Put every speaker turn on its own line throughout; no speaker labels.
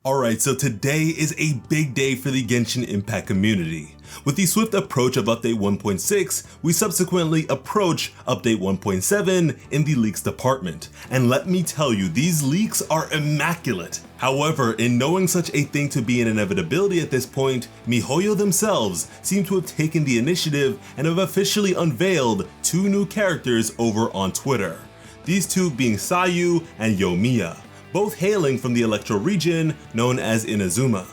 Alright, so today is a big day for the Genshin Impact community. With the swift approach of Update 1.6, we subsequently approach Update 1.7 in the leaks department. And let me tell you, these leaks are immaculate. However, in knowing such a thing to be an inevitability at this point, MiHoYo themselves seem to have taken the initiative and have officially unveiled two new characters over on Twitter. These two being Sayu and Yoimiya, both hailing from the Electro region known as Inazuma.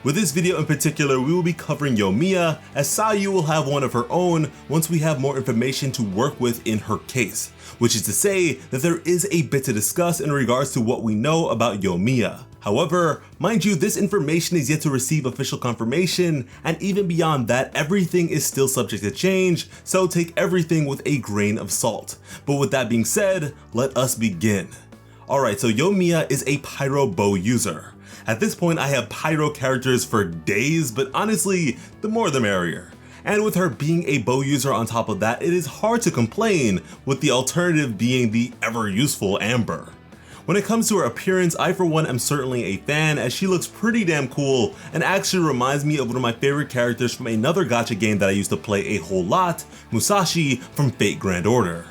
With this video in particular, we will be covering Yoimiya, as Sayu will have one of her own once we have more information to work with in her case, which is to say that there is a bit to discuss in regards to what we know about Yoimiya. However, mind you, this information is yet to receive official confirmation, and even beyond that, everything is still subject to change, so take everything with a grain of salt. But with that being said, let us begin. Alright, so Yoimiya is a Pyro bow user. At this point I have Pyro characters for days, but honestly, the more the merrier. And with her being a bow user on top of that, it is hard to complain, with the alternative being the ever useful Amber. When it comes to her appearance, I for one am certainly a fan, as she looks pretty damn cool and actually reminds me of one of my favorite characters from another gacha game that I used to play a whole lot, Musashi from Fate Grand Order.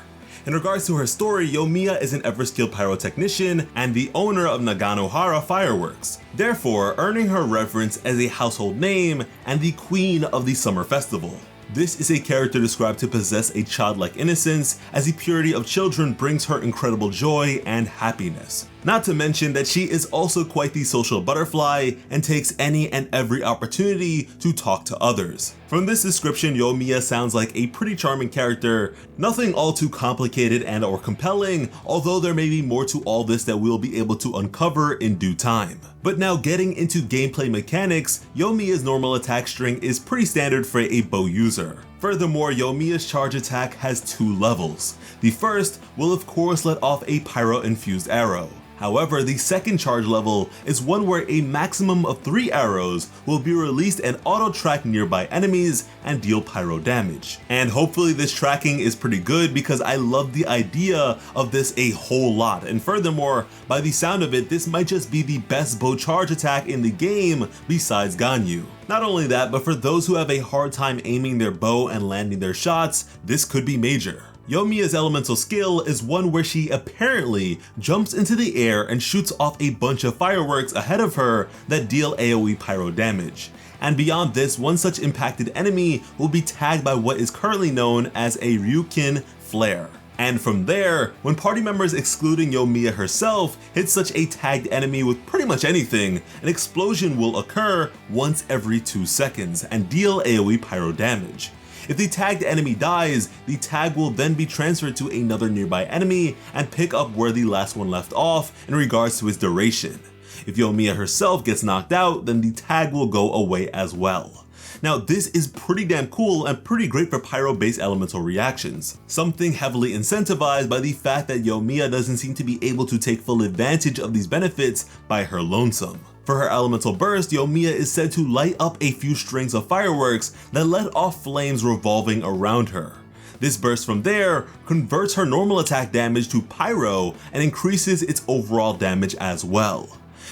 In regards to her story, Yoimiya is an ever-skilled pyrotechnician and the owner of Naganohara Fireworks, therefore earning her reverence as a household name and the queen of the summer festival. This is a character described to possess a childlike innocence, as the purity of children brings her incredible joy and happiness. Not to mention that she is also quite the social butterfly and takes any and every opportunity to talk to others. From this description, Yoimiya sounds like a pretty charming character, nothing all too complicated and or compelling, although there may be more to all this that we'll be able to uncover in due time. But now getting into gameplay mechanics, Yoimiya's normal attack string is pretty standard for a bow user. Furthermore, Yoimiya's charge attack has two levels. The first will of course let off a pyro-infused arrow. However, the second charge level is one where a maximum of 3 arrows will be released and auto-track nearby enemies and deal pyro damage. And hopefully this tracking is pretty good, because I love the idea of this a whole lot, and furthermore, by the sound of it, this might just be the best bow charge attack in the game besides Ganyu. Not only that, but for those who have a hard time aiming their bow and landing their shots, this could be major. Yoimiya's elemental skill is one where she apparently jumps into the air and shoots off a bunch of fireworks ahead of her that deal AoE pyro damage. And beyond this, one such impacted enemy will be tagged by what is currently known as a Ryukin flare. And from there, when party members excluding Yoimiya herself hit such a tagged enemy with pretty much anything, an explosion will occur once every 2 seconds and deal AoE pyro damage. If the tagged enemy dies, the tag will then be transferred to another nearby enemy and pick up where the last one left off in regards to its duration. If Yoimiya herself gets knocked out, then the tag will go away as well. Now this is pretty damn cool and pretty great for pyro-based elemental reactions, something heavily incentivized by the fact that Yoimiya doesn't seem to be able to take full advantage of these benefits by her lonesome. For her elemental burst, Yoimiya is said to light up a few strings of fireworks that let off flames revolving around her. This burst from there converts her normal attack damage to pyro and increases its overall damage as well.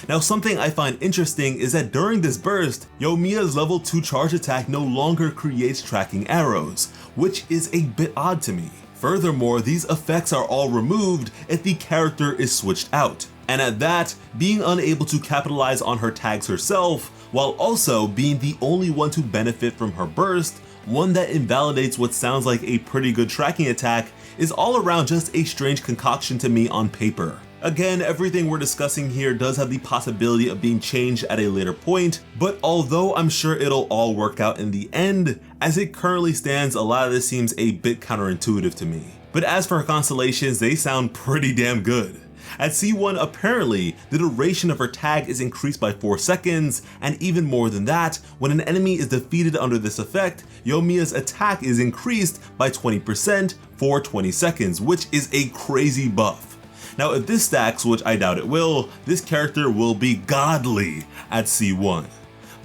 Now something I find interesting is that during this burst, Yoimiya's level 2 charge attack no longer creates tracking arrows, which is a bit odd to me. Furthermore, these effects are all removed if the character is switched out. And at that, being unable to capitalize on her tags herself, while also being the only one to benefit from her burst, one that invalidates what sounds like a pretty good tracking attack, is all around just a strange concoction to me on paper. Again, everything we're discussing here does have the possibility of being changed at a later point, but although I'm sure it'll all work out in the end, as it currently stands, a lot of this seems a bit counterintuitive to me. But as for her constellations, they sound pretty damn good. At C1, apparently, the duration of her tag is increased by 4 seconds, and even more than that, when an enemy is defeated under this effect, Yoimiya's attack is increased by 20% for 20 seconds, which is a crazy buff. Now if this stacks, which I doubt it will, this character will be godly at C1.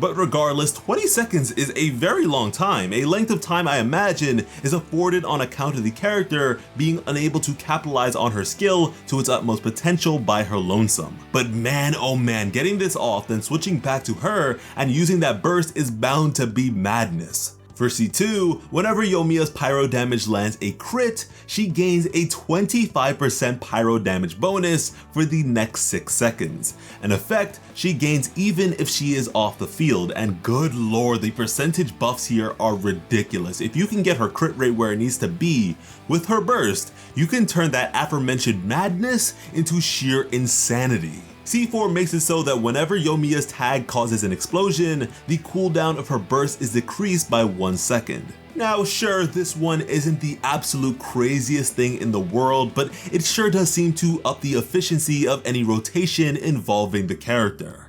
But regardless, 20 seconds is a very long time, a length of time I imagine is afforded on account of the character being unable to capitalize on her skill to its utmost potential by her lonesome. But man oh man, getting this off then switching back to her and using that burst is bound to be madness. For C2, whenever Yoimiya's pyro damage lands a crit, she gains a 25% pyro damage bonus for the next 6 seconds, an effect she gains even if she is off the field, and good lord, the percentage buffs here are ridiculous. If you can get her crit rate where it needs to be with her burst, you can turn that aforementioned madness into sheer insanity. C4 makes it so that whenever Yoimiya's tag causes an explosion, the cooldown of her burst is decreased by 1 second. Now sure, this one isn't the absolute craziest thing in the world, but it sure does seem to up the efficiency of any rotation involving the character.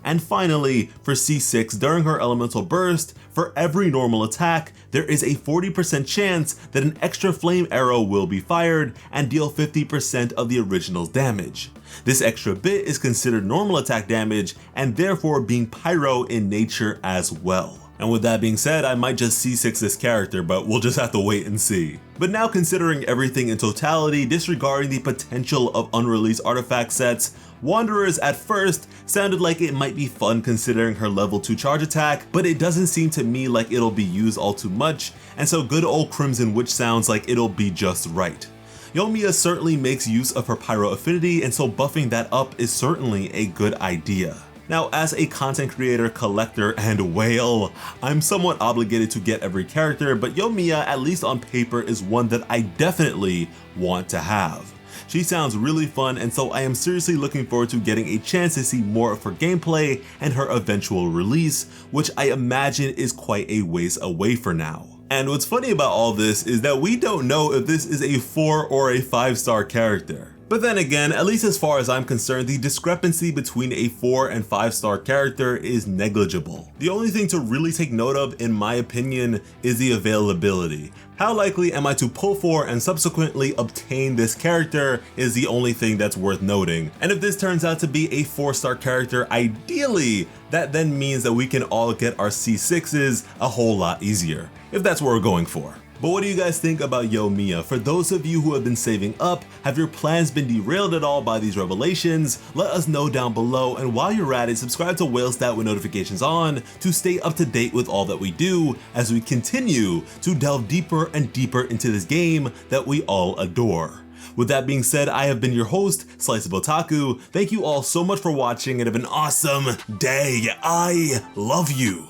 And finally, for C6, during her elemental burst, for every normal attack, there is a 40% chance that an extra flame arrow will be fired and deal 50% of the original's damage. This extra bit is considered normal attack damage and therefore being pyro in nature as well. And with that being said, I might just C6 this character, but we'll just have to wait and see. But now considering everything in totality, disregarding the potential of unreleased artifact sets, Wanderers at first sounded like it might be fun considering her level 2 charge attack, but it doesn't seem to me like it'll be used all too much, and so good old Crimson Witch sounds like it'll be just right. Yoimiya certainly makes use of her pyro affinity, and so buffing that up is certainly a good idea. Now, as a content creator, collector, and whale, I'm somewhat obligated to get every character, but Yoimiya, at least on paper, is one that I definitely want to have. She sounds really fun, and so I am seriously looking forward to getting a chance to see more of her gameplay and her eventual release, which I imagine is quite a ways away for now. And what's funny about all this is that we don't know if this is a 4 or a 5-star character. But then again, at least as far as I'm concerned, the discrepancy between a 4 and 5-star character is negligible. The only thing to really take note of, in my opinion, is the availability. How likely am I to pull for and subsequently obtain this character is the only thing that's worth noting. And if this turns out to be a 4-star character, ideally, that then means that we can all get our C6s a whole lot easier, if that's what we're going for. But what do you guys think about Yoimiya? For those of you who have been saving up, have your plans been derailed at all by these revelations? Let us know down below, and while you're at it, subscribe to Whalestat with notifications on to stay up to date with all that we do as we continue to delve deeper and deeper into this game that we all adore. With that being said, I have been your host, Slice of Otaku. Thank you all so much for watching and have an awesome day. I love you.